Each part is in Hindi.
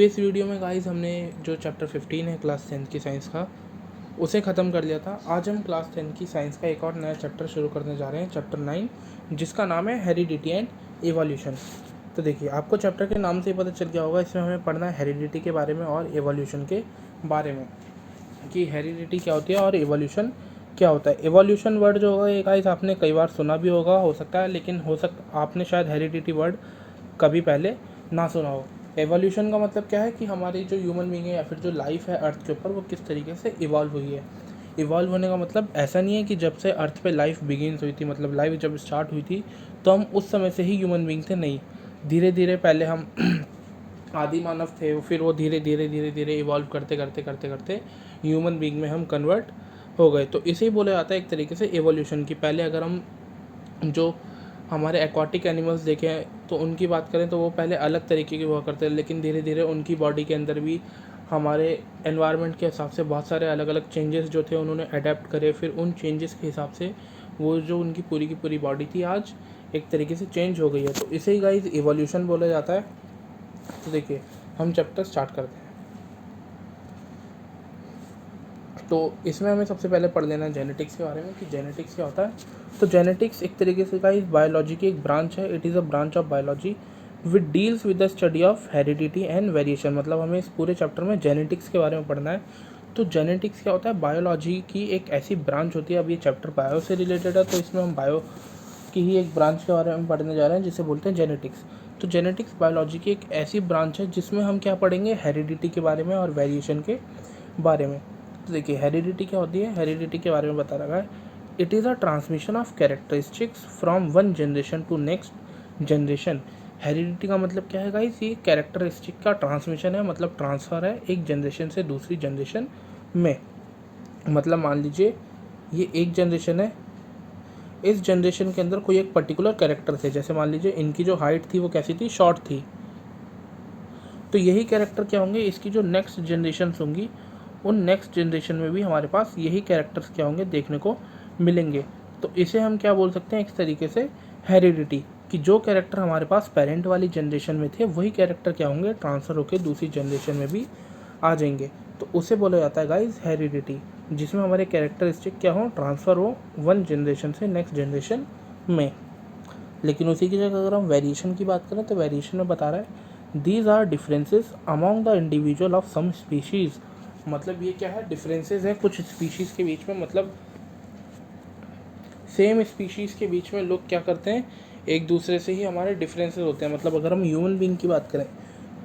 प्रीवियस वीडियो में गाइस हमने जो चैप्टर 15 है क्लास 10th की साइंस का उसे ख़त्म कर लिया था। आज हम क्लास 10 की साइंस का एक और नया चैप्टर शुरू करने जा रहे हैं, चैप्टर 9, जिसका नाम है हेरिडिटी एंड एवोल्यूशन। तो देखिए, आपको चैप्टर के नाम से ही पता चल गया होगा, इसमें हमें पढ़ना है हेरिडिटी के बारे में और एवोल्यूशन के बारे में, कि हेरिडिटी क्या होती है और एवोल्यूशन क्या होता है। एवोल्यूशन वर्ड जो होगा ये गाइस आपने कई बार सुना भी होगा, हो सकता है, लेकिन आपने शायद हेरिडिटी वर्ड कभी पहले ना सुना हो। एवोल्यूशन का मतलब क्या है कि हमारी जो ह्यूमन बीइंग है या फिर जो लाइफ है अर्थ के ऊपर, वो किस तरीके से इवॉल्व हुई है। इवॉल्व होने का मतलब ऐसा नहीं है कि जब से अर्थ पे लाइफ बिगिनस हुई थी, मतलब लाइफ जब स्टार्ट हुई थी तो हम उस समय से ही ह्यूमन बीइंग थे, नहीं। धीरे धीरे पहले हम आदि मानव थे, फिर वो धीरे धीरे धीरे धीरे इवॉल्व करते करते करते करते ह्यूमन बीइंग में हम कन्वर्ट हो गए। तो इसे ही बोला जाता है एक तरीके से एवोल्यूशन की। पहले अगर हम जो हमारे एक्वाटिक एनिमल्स देखें तो उनकी बात करें तो वो पहले अलग तरीके के हुआ करते हैं, लेकिन धीरे धीरे उनकी बॉडी के अंदर भी हमारे एनवायरनमेंट के हिसाब से बहुत सारे अलग अलग चेंजेस जो थे उन्होंने अडेप्ट करे। फिर उन चेंजेस के हिसाब से वो जो उनकी पूरी की पूरी बॉडी थी आज एक तरीके से चेंज हो गई है। तो इसे ही गाइस इवोल्यूशन बोला जाता है। तो देखिए, हम चैप्टर स्टार्ट करते हैं। तो इसमें हमें सबसे पहले पढ़ लेना है जेनेटिक्स के बारे में, कि जेनेटिक्स क्या होता है। तो जेनेटिक्स एक तरीके से गाइस बायोलॉजी की एक ब्रांच है। It is a branch of biology which deals with the study of heredity and variation. मतलब हमें इस पूरे चैप्टर में जेनेटिक्स के बारे में पढ़ना है। तो जेनेटिक्स क्या होता है, बायोलॉजी की एक ऐसी ब्रांच होती है। अब ये चैप्टर बायो से रिलेटेड है, तो इसमें हम बायो की ही एक ब्रांच के बारे में पढ़ने जा रहे हैं, जिसे बोलते हैं जेनेटिक्स। तो जेनेटिक्स बायोलॉजी की एक ऐसी ब्रांच है जिसमें हम क्या पढ़ेंगे, हेरिडिटी के बारे में और वेरिएशन के बारे में। तो देखिए, हेरिडिटी क्या होती है, हेरिडिटी के बारे में बता रखा है। It is a transmission of characteristics from one generation to next generation. Heredity का मतलब क्या है गाइस, ये कैरेक्टरिस्टिक का ट्रांसमिशन है, मतलब ट्रांसफ़र है एक जनरेशन से दूसरी जनरेशन में। मतलब मान लीजिए ये एक जनरेशन है, इस जनरेशन के अंदर कोई एक पर्टिकुलर कैरेक्टर थे, जैसे मान लीजिए इनकी जो हाइट थी वो कैसी थी, शॉर्ट थी। तो यही कैरेक्टर क्या होंगे, इसकी जो नेक्स्ट जनरेशन होंगी उन नेक्स्ट जनरेशन में भी हमारे पास यही कैरेक्टर्स क्या होंगे, देखने को मिलेंगे। तो इसे हम क्या बोल सकते हैं, एक तरीके से हेरिडिटी, कि जो कैरेक्टर हमारे पास पेरेंट वाली जनरेशन में थे वही कैरेक्टर क्या होंगे, ट्रांसफ़र होकर दूसरी जनरेशन में भी आ जाएंगे। तो उसे बोला जाता है गाइस हेरिडिटी, जिसमें हमारे कैरेक्टरिस्टिक क्या हो, ट्रांसफ़र हो वन जनरेशन से नेक्स्ट जनरेशन में। लेकिन उसी की जगह अगर हम वेरिएशन की बात करें तो वेरिएशन में बता रहा है these are differences among the individual of some species. मतलब ये क्या है, डिफरेंसेस हैं कुछ स्पीशीज़ के बीच में। मतलब सेम स्पीशीज़ के बीच में लोग क्या करते हैं, एक दूसरे से ही हमारे डिफरेंसेस होते हैं। मतलब अगर हम ह्यूमन बीइंग की बात करें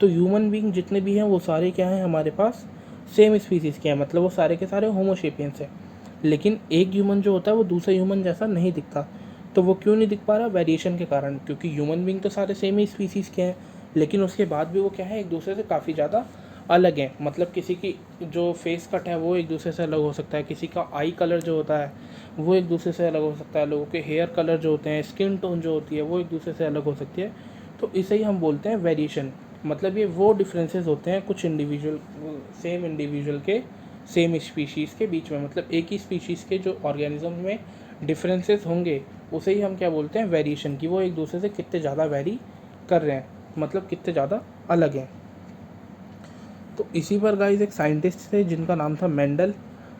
तो ह्यूमन बीइंग जितने भी हैं वो सारे क्या हैं, हमारे पास सेम स्पीशीज़ के हैं, मतलब वो सारे के सारे होमोसेपियंस हैं। लेकिन एक ह्यूमन जो होता है वो दूसरे ह्यूमन जैसा नहीं दिखता। तो वो क्यों नहीं दिख पा रहा, वेरिएशन के कारण। क्योंकि ह्यूमन बीइंग तो सारे सेम ही स्पीशीज़ के हैं, लेकिन उसके बाद भी वो क्या है, एक दूसरे से काफ़ी ज़्यादा अलग हैं। मतलब किसी की जो फेस कट है वो एक दूसरे से अलग हो सकता है, किसी का आई कलर जो होता है वो एक दूसरे से अलग हो सकता है, लोगों के हेयर कलर जो होते हैं, स्किन टोन जो होती है वो एक दूसरे से अलग हो सकती है। तो इसे ही हम बोलते हैं वेरिएशन। मतलब ये वो डिफरेंसेस होते हैं कुछ इंडिविजुअल, सेम इंडिविजुअल के सेम स्पीशीज़ के बीच में। मतलब एक ही स्पीशीज़ के जो ऑर्गेनिज्म में डिफरेंसेस होंगे उसे ही हम क्या बोलते हैं, वेरिएशन, की वो एक दूसरे से कितने ज़्यादा वेरी कर रहे हैं, मतलब कितने ज़्यादा अलग हैं। तो इसी पर गाइस एक साइंटिस्ट थे जिनका नाम था मेंडल।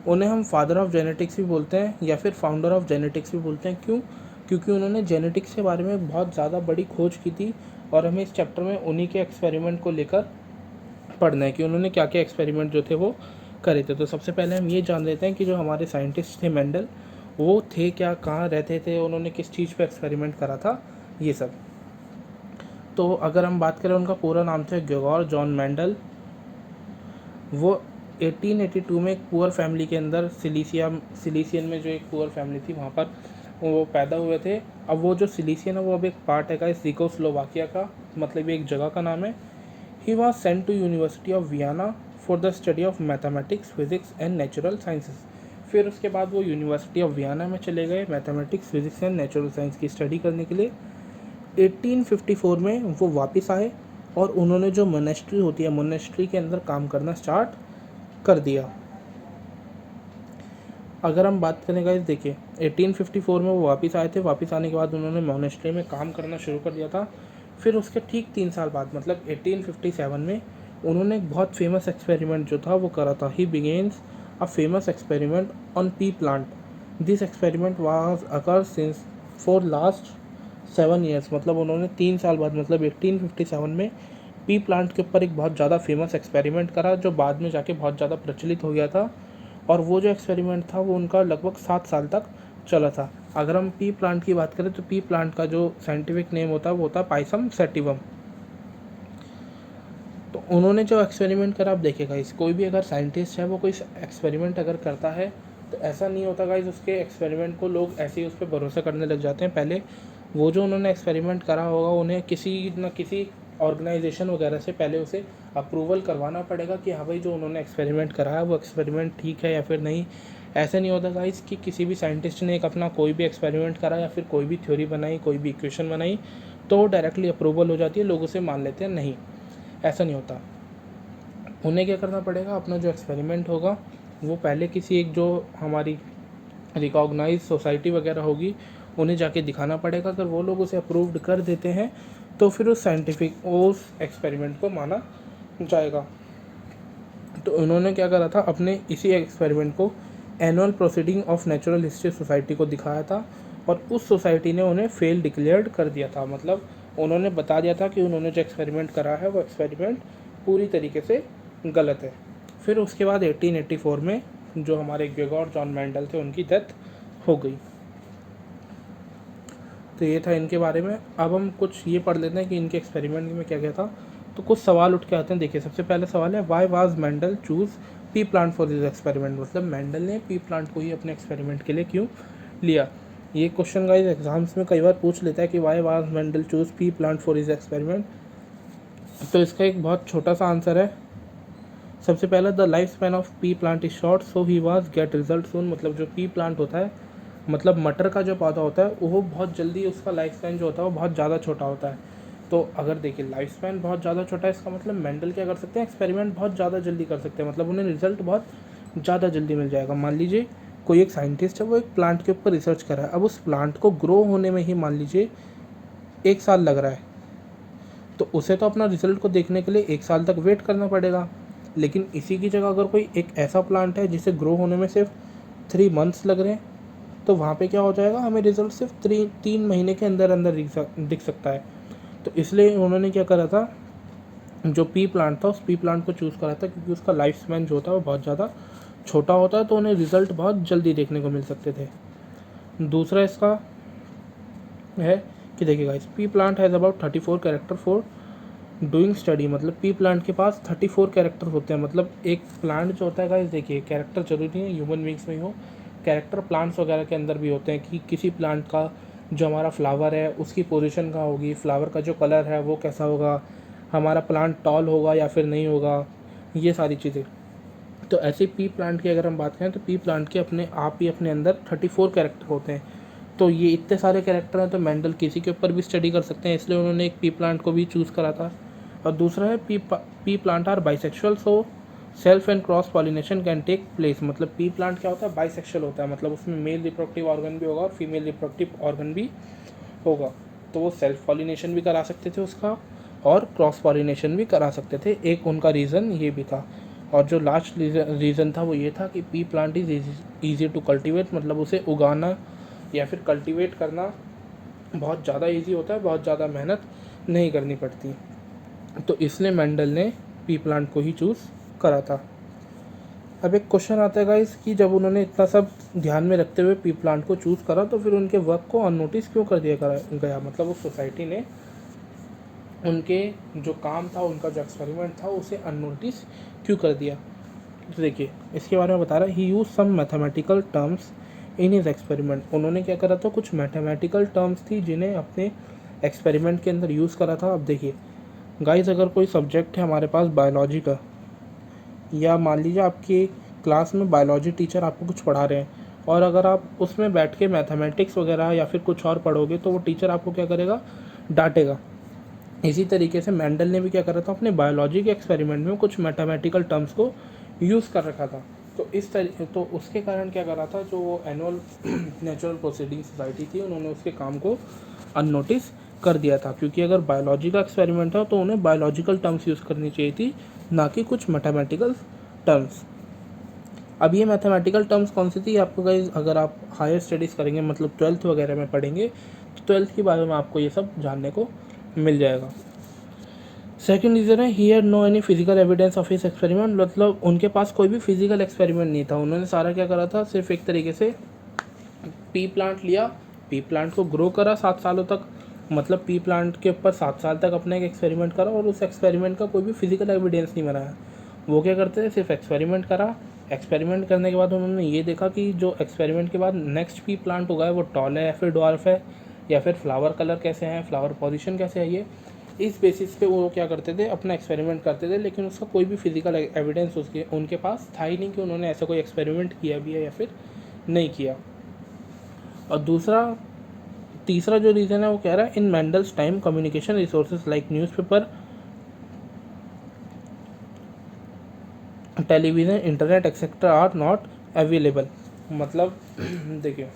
उन्हें हम फादर ऑफ जेनेटिक्स भी बोलते हैं या फिर फाउंडर ऑफ जेनेटिक्स भी बोलते हैं। क्यों, क्योंकि उन्होंने जेनेटिक्स के बारे में बहुत ज़्यादा बड़ी खोज की थी। और हमें इस चैप्टर में उन्हीं के एक्सपेरिमेंट को लेकर पढ़ना है कि उन्होंने क्या क्या एक्सपेरिमेंट जो थे वो करे थे। तो सबसे पहले हम ये जान लेते हैं कि जो हमारे साइंटिस्ट थे मेंडल, वो थे क्या, कहाँ रहते थे, उन्होंने किस चीज़ पे एक्सपेरिमेंट करा था, ये सब। तो अगर हम बात करें, उनका पूरा नाम था ग्रेगोर जॉन मेंडल। वो 1882 में एक पुअर फैमिली के अंदर सिलीसियन में जो एक पुअर फैमिली थी वहाँ पर वो पैदा हुए थे। अब वो जो सिलीसियन है वो अब एक पार्ट है चेकोस्लोवाकिया का, मतलब ये एक जगह का नाम है। He was sent to university of Vienna for the study of mathematics, physics and natural sciences. फिर उसके बाद वो यूनिवर्सिटी ऑफ वियना में चले गए mathematics, physics and natural science की स्टडी करने के लिए। 1854 में वो वापस आए और उन्होंने जो मोनेस्ट्री होती है, मोनेस्ट्री के अंदर काम करना स्टार्ट कर दिया। अगर हम बात करें गाइस, देखिए 1854 में वो वापस आए थे। वापस आने के बाद उन्होंने मोनेस्ट्री में काम करना शुरू कर दिया था। फिर उसके ठीक 3 साल बाद, मतलब 1857 में उन्होंने एक बहुत फेमस एक्सपेरिमेंट जो था वो करा था। He begins a famous experiment on pea plant. This experiment was occur since for last 7 years, मतलब उन्होंने 3 साल बाद मतलब 1857 में पी प्लांट के ऊपर एक बहुत ज़्यादा फेमस एक्सपेरिमेंट करा, जो बाद में जाके बहुत ज़्यादा प्रचलित हो गया था। और वो जो एक्सपेरिमेंट था वो उनका लगभग 7 साल तक चला था। अगर हम पी प्लांट की बात करें तो पी प्लांट का जो साइंटिफिक नेम होता है वो होता है पाइसम सैटिवम। तो उन्होंने जो एक्सपेरिमेंट करा, आप देखिएगा इस कोई भी अगर साइंटिस्ट है वो कोई एक्सपेरिमेंट अगर करता है तो ऐसा नहीं होता गाइस उसके एक्सपेरिमेंट को लोग ऐसे ही उस पर भरोसा करने लग जाते हैं। पहले वो जो उन्होंने एक्सपेरिमेंट करा होगा उन्हें किसी न किसी ऑर्गेनाइजेशन वगैरह से पहले उसे अप्रूवल करवाना पड़ेगा कि हाँ भाई जो उन्होंने एक्सपेरिमेंट करा है वो एक्सपेरिमेंट ठीक है या फिर नहीं। ऐसे नहीं होता गाइस कि किसी भी साइंटिस्ट ने एक अपना कोई भी एक्सपेरिमेंट करा या फिर कोई भी थ्योरी बनाई, कोई भी इक्वेशन बनाई तो डायरेक्टली अप्रूवल हो जाती है, लोग उसे मान लेते हैं। नहीं, ऐसा नहीं होता। उन्हें क्या करना पड़ेगा, अपना जो एक्सपेरिमेंट होगा वो पहले किसी एक जो हमारी रिकॉग्नाइज सोसाइटी वगैरह होगी उन्हें जाके दिखाना पड़ेगा। अगर वो लोग उसे अप्रूव्ड कर देते हैं तो फिर उस एक्सपेरिमेंट को माना जाएगा। तो उन्होंने क्या करा था, अपने इसी एक्सपेरिमेंट को annual proceeding of natural history society को दिखाया था और उस सोसाइटी ने उन्हें फेल डिक्लेयर्ड कर दिया था। मतलब उन्होंने बता दिया था कि उन्होंने जो एक्सपेरिमेंट करा है वो एक्सपेरिमेंट पूरी तरीके से गलत है। फिर उसके बाद 1884 में जो हमारे ग्रेगोर जॉन मेंडल थे उनकी डेथ हो गई। तो ये था इनके बारे में। अब हम कुछ ये पढ़ लेते हैं कि इनके एक्सपेरिमेंट में क्या क्या था। तो कुछ सवाल उठ के आते हैं। देखिए सबसे पहले सवाल है, why was Mendel choose P plant for this experiment. मतलब मेंडल ने पी प्लांट को ही अपने एक्सपेरिमेंट के लिए क्यों लिया। ये क्वेश्चन गाइस एग्जाम्स में कई बार पूछ लेता है कि why was Mendel choose P plant for his experiment. तो इसका एक बहुत छोटा सा आंसर है। सबसे पहला, the life span of pea plant is short so he was get result soon. मतलब जो पी प्लांट होता है, मतलब मटर का जो पौधा होता है वो बहुत जल्दी उसका लाइफ स्पैन जो होता है वो बहुत ज़्यादा छोटा होता है। तो अगर देखिए लाइफ स्पैन बहुत ज़्यादा छोटा है, इसका मतलब मेंडल क्या कर सकते हैं, एक्सपेरिमेंट बहुत ज़्यादा जल्दी कर सकते हैं। मतलब उन्हें रिजल्ट बहुत ज़्यादा जल्दी मिल जाएगा। मान लीजिए कोई एक साइंटिस्ट है वो एक प्लांट के ऊपर रिसर्च कर रहा है, अब उस प्लांट को ग्रो होने में ही मान लीजिए 1 साल लग रहा है, तो उसे तो अपना रिजल्ट को देखने के लिए 1 साल तक वेट करना पड़ेगा। लेकिन इसी की जगह अगर कोई एक ऐसा प्लांट है जिसे ग्रो होने में सिर्फ 3 मंथ्स लग रहे हैं, तो वहाँ पे क्या हो जाएगा, हमें रिजल्ट सिर्फ 3 महीने के अंदर अंदर दिख सकता है। तो इसलिए उन्होंने क्या करा था, जो पी प्लांट था उस पी प्लांट को चूज़ करा था क्योंकि उसका लाइफ स्पैन जो होता है वो बहुत ज़्यादा छोटा होता है, तो उन्हें रिजल्ट बहुत जल्दी देखने को मिल सकते थे। दूसरा इसका है कि देखिएगा इस P plant has about 34 character for doing study. मतलब पी प्लांट के पास 34 कैरेक्टर होते हैं। मतलब एक प्लांट जो होता है गाइस, देखिए कैरेक्टर जरूरी नहीं है ह्यूमन बींग्स में ही हो, कैरेक्टर प्लांट्स वगैरह के अंदर भी होते हैं कि किसी प्लांट का जो हमारा फ्लावर है उसकी पोजीशन कहाँ होगी, फ्लावर का जो कलर है वो कैसा होगा, हमारा प्लांट टॉल होगा या फिर नहीं होगा, ये सारी चीज़ें। तो ऐसे पी प्लांट की अगर हम बात करें तो पी प्लांट के अपने आप ही अपने अंदर 34 कैरेक्टर होते हैं। तो ये इतने सारे कैरेक्टर हैं तो मेंडल किसी के ऊपर भी स्टडी कर सकते हैं, इसलिए उन्होंने एक पी प्लांट को भी चूज़ करा था। और दूसरा है pea plant are bisexual so self and cross pollination can take place. मतलब पी प्लांट क्या होता है, बाइसेक्सुअल होता है, मतलब उसमें मेल रिप्रोडक्टिव ऑर्गन भी होगा और फीमेल रिप्रोडक्टिव ऑर्गन भी होगा। तो वो सेल्फ पॉलिनेशन भी करा सकते थे उसका और क्रॉस पॉलिनेशन भी करा सकते थे, एक उनका रीज़न ये भी था। और जो लास्ट रीज़न था वो ये था कि pea plant is easy to cultivate. मतलब उसे उगाना या फिर कल्टीवेट करना बहुत ज़्यादा ईजी होता है, बहुत ज़्यादा मेहनत नहीं करनी पड़ती। तो इसलिए मेंडल ने पी प्लांट को ही चूज़ करा था। अब एक क्वेश्चन आता है गाइस कि जब उन्होंने इतना सब ध्यान में रखते हुए पी प्लांट को चूज़ करा तो फिर उनके वर्क को अननोटिस क्यों कर दिया गया। मतलब उस सोसाइटी ने उनके जो काम था, उनका जो एक्सपेरिमेंट था उसे अननोटिस क्यों कर दिया। तो देखिए इसके बारे में बता रहा है, he use some mathematical terms in his experiment. उन्होंने क्या करा था, कुछ मैथमेटिकल टर्म्स थी जिन्हें अपने एक्सपेरिमेंट के अंदर यूज़ करा था। अब देखिए गाइस, अगर कोई सब्जेक्ट है हमारे पास बायोलॉजी का, या मान लीजिए आपकी क्लास में बायोलॉजी टीचर आपको कुछ पढ़ा रहे हैं और अगर आप उसमें बैठ के मैथमेटिक्स वगैरह या फिर कुछ और पढ़ोगे तो वो टीचर आपको क्या करेगा, डांटेगा। इसी तरीके से मेंडल ने भी क्या करा था, अपने बायोलॉजी के एक्सपेरिमेंट में कुछ मैथमेटिकल टर्म्स को यूज़ कर रखा था। तो उसके कारण क्या करा था, जो एनुअल नेचुरल प्रोसीडिंग सोसाइटी थी उन्होंने उसके काम को अननोटिस कर दिया था। क्योंकि अगर बायोलॉजी का एक्सपेरिमेंट था तो उन्हें बायोलॉजिकल टर्म्स यूज़ करनी चाहिए थी, ना कि कुछ मैथमेटिकल टर्म्स। अब ये मैथमेटिकल टर्म्स कौन सी थी आपको गाइस, अगर आप हायर स्टडीज़ करेंगे मतलब 12th वगैरह में पढ़ेंगे तो 12th के बारे में आपको ये सब जानने को मिल जाएगा। सेकेंड रीज़न है he had no any physical evidence of his experiment, मतलब उनके पास कोई भी फिजिकल एक्सपेरिमेंट नहीं था। उन्होंने सारा क्या करा था, सिर्फ एक तरीके से पी प्लांट लिया, पी प्लांट को ग्रो करा 7 सालों तक, मतलब पी प्लांट के ऊपर 7 साल तक अपना एक एक्सपेरिमेंट करा और उस एक्सपेरिमेंट का कोई भी फिजिकल एविडेंस नहीं बनाया। वो क्या करते थे, सिर्फ एक्सपेरिमेंट करा। एक्सपेरिमेंट करने के बाद उन्होंने ये देखा कि जो एक्सपेरिमेंट के बाद नेक्स्ट पी प्लांट होगा वो टॉल है या फिर डॉर्फ है, या फिर फ्लावर कलर कैसे हैं, फ्लावर पोजीशन कैसे है, ये इस बेसिस पे वो क्या करते थे, अपना एक्सपेरिमेंट करते थे। लेकिन उसका कोई भी फिजिकल एविडेंस उसके उनके पास था ही नहीं कि उन्होंने ऐसा कोई एक्सपेरिमेंट किया भी है या फिर नहीं किया। और तीसरा जो रीज़न है वो कह रहा है in Mendel's time communication resources like newspaper, television, internet etcetera are not available. मतलब देखिए,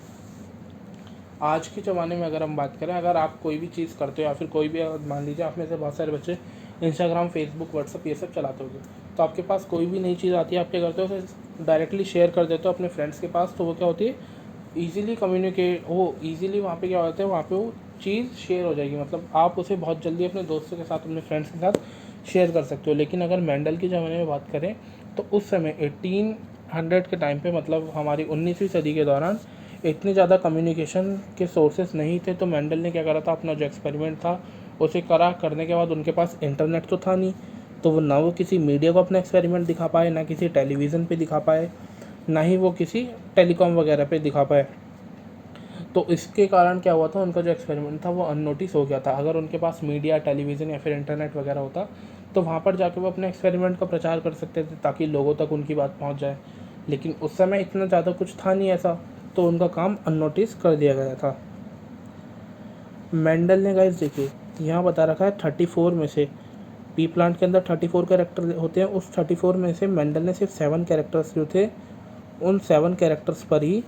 आज के ज़माने में अगर हम बात करें, अगर आप कोई भी चीज़ करते हो या फिर कोई भी, मान लीजिए आप में से बहुत सारे बच्चे इंस्टाग्राम, फेसबुक, व्हाट्सअप ये सब चलाते होंगे, तो आपके पास कोई भी नई चीज़ आती है, आप क्या करते हो, उसे डायरेक्टली शेयर कर देते हो अपने फ्रेंड्स के पास। तो वो क्या होती है, ईजिली कम्युनिकेट, वो ईजिली वहाँ पे क्या होता है, वहाँ पे वो चीज़ शेयर हो जाएगी, मतलब आप उसे बहुत जल्दी अपने दोस्तों के साथ, अपने फ्रेंड्स के साथ शेयर कर सकते हो। लेकिन अगर मेंडल के ज़माने में बात करें तो उस समय 1800 के टाइम पे, मतलब हमारी 19वीं सदी के दौरान इतने ज़्यादा कम्युनिकेशन के सोर्सेस नहीं थे। तो मेंडल ने क्या करा था, अपना जो एक्सपेरिमेंट था उसे करने के बाद उनके पास इंटरनेट तो था नहीं, तो वो ना वो किसी मीडिया को अपना एक्सपेरिमेंट दिखा पाए, ना किसी टेलीविज़न पे दिखा पाए, ना ही वो किसी टेलीकॉम वगैरह पे दिखा पाए। तो इसके कारण क्या हुआ था, उनका जो एक्सपेरिमेंट था वो अननोटिस हो गया था। अगर उनके पास मीडिया, टेलीविज़न या फिर इंटरनेट वगैरह होता तो वहाँ पर जाके वो अपने एक्सपेरिमेंट का प्रचार कर सकते थे ताकि लोगों तक उनकी बात पहुँच जाए। लेकिन उस समय इतना ज़्यादा कुछ था नहीं ऐसा, तो उनका काम अननोटिस कर दिया गया था। मेंडल ने गाइस देखिए यहाँ बता रखा है 34 में से, पी प्लांट के अंदर 34 कैरेक्टर होते हैं, उस 34 में से मेंडल ने सिर्फ 7 कैरेक्टर्स जो थे उन 7 कैरेक्टर्स पर ही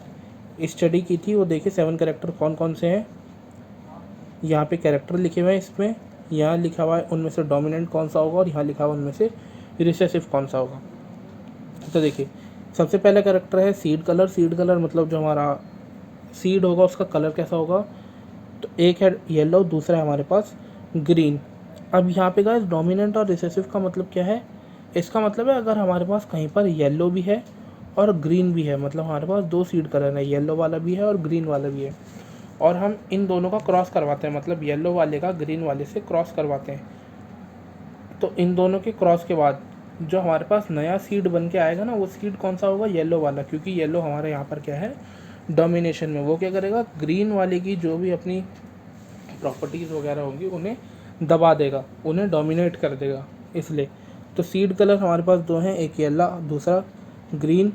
स्टडी की थी। वो देखिए 7 कैरेक्टर कौन कौन से हैं, यहाँ पे कैरेक्टर लिखे हुए हैं, इसमें यहाँ लिखा हुआ है उनमें से डोमिनेंट कौन सा होगा और यहाँ लिखा हुआ है उनमें से रिसेसिव कौन सा होगा। तो देखिए सबसे पहला कैरेक्टर है सीड कलर। सीड कलर मतलब जो हमारा सीड होगा उसका कलर कैसा होगा, तो एक है येलो, दूसरा है हमारे पास ग्रीन। अब यहाँ पे गाइस डोमिनेंट और रिसेसिव का मतलब क्या है, इसका मतलब है अगर हमारे पास कहीं पर येलो भी है और ग्रीन भी है, मतलब हमारे पास 2 सीड कलर है, येलो वाला भी है और ग्रीन वाला भी है, और हम इन दोनों का क्रॉस करवाते हैं, मतलब येलो वाले का ग्रीन वाले से क्रॉस करवाते हैं। तो इन दोनों के क्रॉस के बाद जो हमारे पास नया सीड बन के आएगा ना, वो सीड कौन सा होगा, येलो वाला, क्योंकि येलो हमारे यहाँ पर क्या है, डोमिनेशन में। वो क्या करेगा, ग्रीन वाले की जो भी अपनी प्रॉपर्टीज़ वगैरह होंगी उन्हें दबा देगा, उन्हें डोमिनेट कर देगा, इसलिए। तो सीड कलर हमारे पास 2 हैं, एक येलो, दूसरा ग्रीन।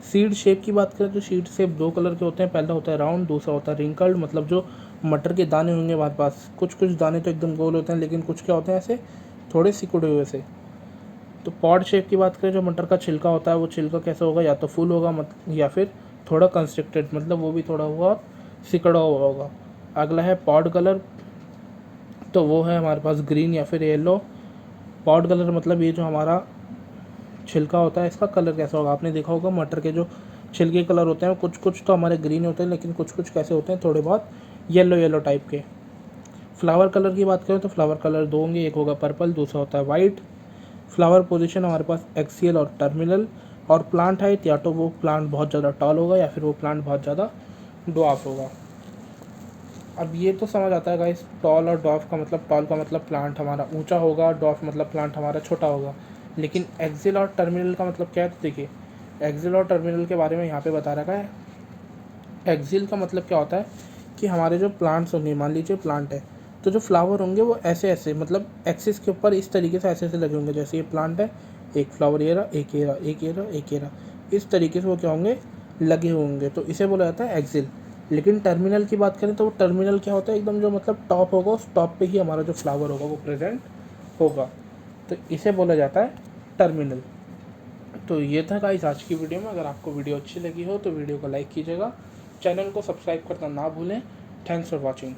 सीड शेप की बात करें तो सीड शेप 2 कलर के होते हैं, पहला होता है राउंड, दूसरा होता है रिंकल्ड, मतलब जो मटर के दाने होंगे हमारे पास, कुछ कुछ दाने तो एकदम गोल होते हैं लेकिन कुछ क्या होते हैं ऐसे थोड़े सिकुड़े हुए से। तो पॉड शेप की बात करें, जो मटर का छिलका होता है वो छिलका कैसा होगा, या तो फुल होगा या फिर थोड़ा कंस्ट्रिक्टेड, मतलब वो भी थोड़ा हुआ सिकड़ा हुआ होगा। अगला है पॉड कलर, तो वो है हमारे पास ग्रीन या फिर येलो। पॉड कलर मतलब ये जो हमारा छिलका होता है इसका कलर कैसा होगा, आपने देखा होगा मटर के जो छिलके कलर होते हैं कुछ कुछ तो हमारे ग्रीन होते हैं, लेकिन कुछ कुछ कैसे होते हैं, थोड़े बहुत येलो येलो टाइप के। फ्लावर कलर की बात करें तो फ्लावर कलर 2 होंगे, एक होगा पर्पल, दूसरा होता है वाइट। फ्लावर पोजीशन हमारे पास एक्सियल और टर्मिनल। और प्लांट हाइट, या तो वो प्लांट बहुत ज़्यादा टॉल होगा या फिर वो प्लांट बहुत ज़्यादा ड्वार्फ होगा। अब ये तो समझ आता है गाइस, टॉल और डॉर्फ का मतलब, टॉल का मतलब प्लांट हमारा ऊंचा होगा, डॉर्फ मतलब प्लांट हमारा छोटा होगा। लेकिन एक्सियल और टर्मिनल का मतलब क्या है, तो देखिए एक्सियल और टर्मिनल के बारे में यहाँ पे बता रखा है। एक्सियल का मतलब क्या होता है कि हमारे जो प्लांट्स होंगे, मान लीजिए प्लांट है, तो जो फ्लावर होंगे वो ऐसे ऐसे, मतलब एक्सिस के ऊपर इस तरीके से ऐसे ऐसे लगे होंगे, जैसे ये प्लांट है, एक फ्लावर ये रहा, एक ये रहा, एक ये रहा, एक ये रहा, इस तरीके से वो क्या होंगे, लगे होंगे, तो इसे बोला जाता है एक्सिल। लेकिन टर्मिनल की बात करें तो वो टर्मिनल क्या होता है, एकदम जो मतलब टॉप होगा उस टॉप पे ही हमारा जो फ्लावर होगा वो प्रेजेंट होगा, तो इसे बोला जाता है टर्मिनल। तो ये था गाइस आज की वीडियो में। अगर आपको वीडियो अच्छी लगी हो तो वीडियो को लाइक कीजिएगा, चैनल को सब्सक्राइब करना ना भूलें। Thanks for watching.